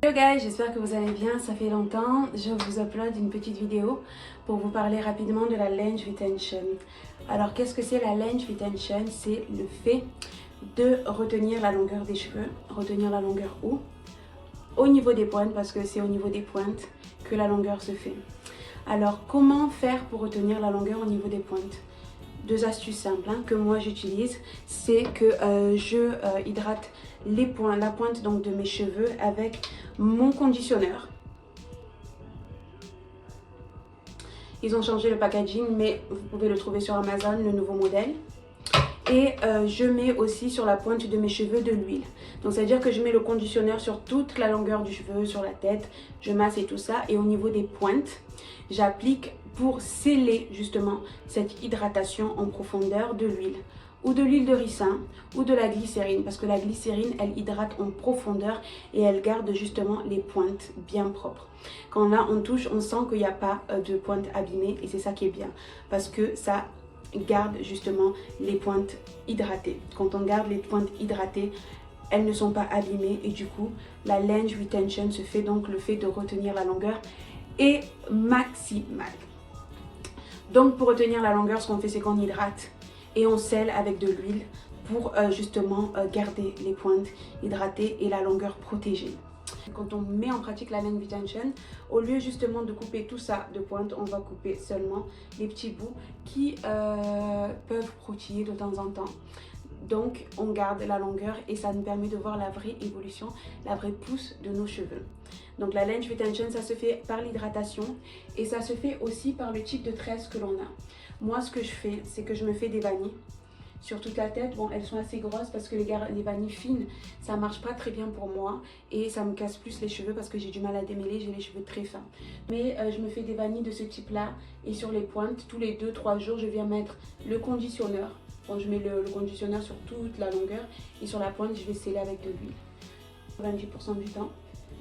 Hello guys, j'espère que vous allez bien, ça fait longtemps. Je vous upload une petite vidéo pour vous parler rapidement de la Length Retention. Alors qu'est-ce que c'est la Length Retention? C'est le fait de retenir la longueur des cheveux. Retenir la longueur où? Au niveau des pointes, parce que c'est au niveau des pointes que la longueur se fait. Alors comment faire pour retenir la longueur au niveau des pointes? Deux astuces simples que moi j'utilise, c'est que je hydrate la pointe donc de mes cheveux avec mon conditionneur. Ils ont changé le packaging, mais vous pouvez le trouver sur Amazon, le nouveau modèle. Et je mets aussi sur la pointe de mes cheveux de l'huile. Donc c'est à dire que je mets le conditionneur sur toute la longueur du cheveu, sur la tête, je masse et tout ça. Et au niveau des pointes, j'applique pour sceller justement cette hydratation en profondeur de l'huile. Ou de l'huile de ricin ou de la glycérine, parce que la glycérine elle hydrate en profondeur et elle garde justement les pointes bien propres. Quand là on touche, on sent qu'il n'y a pas de pointes abîmées et c'est ça qui est bien, parce que ça garde justement les pointes hydratées. Quand on garde les pointes hydratées, elles ne sont pas abîmées et du coup la Length Retention se fait, donc le fait de retenir la longueur est maximal. Donc pour retenir la longueur, ce qu'on fait, c'est qu'on hydrate et on scelle avec de l'huile pour justement garder les pointes hydratées et la longueur protégée. Quand on met en pratique la Length Retention, au lieu justement de couper tout ça de pointe, on va couper seulement les petits bouts qui peuvent croutiller de temps en temps. Donc on garde la longueur et ça nous permet de voir la vraie évolution, la vraie pousse de nos cheveux. Donc la Length Retention, ça se fait par l'hydratation et ça se fait aussi par le type de tresse que l'on a. Moi ce que je fais, c'est que je me fais des vanilles sur toute la tête. Bon, elles sont assez grosses parce que les vanilles fines, ça marche pas très bien pour moi et ça me casse plus les cheveux parce que j'ai du mal à démêler, j'ai les cheveux très fins. Mais je me fais des vanilles de ce type là et sur les pointes, tous les 2-3 jours, je viens mettre le conditionneur. Bon, je mets le conditionneur sur toute la longueur et sur la pointe, je vais sceller avec de l'huile. 28% du temps,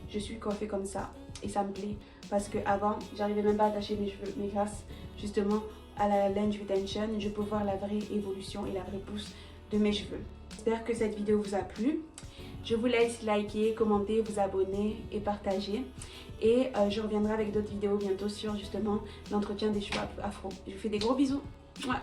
je suis coiffée comme ça et ça me plaît parce que avant, j'arrivais même pas à attacher mes cheveux, mais grâce justement à la Length Retention, je peux voir la vraie évolution et la vraie pousse de mes cheveux. J'espère que cette vidéo vous a plu. Je vous laisse liker, commenter, vous abonner et partager. Et je reviendrai avec d'autres vidéos bientôt sur justement l'entretien des cheveux afro. Je vous fais des gros bisous. Mouah.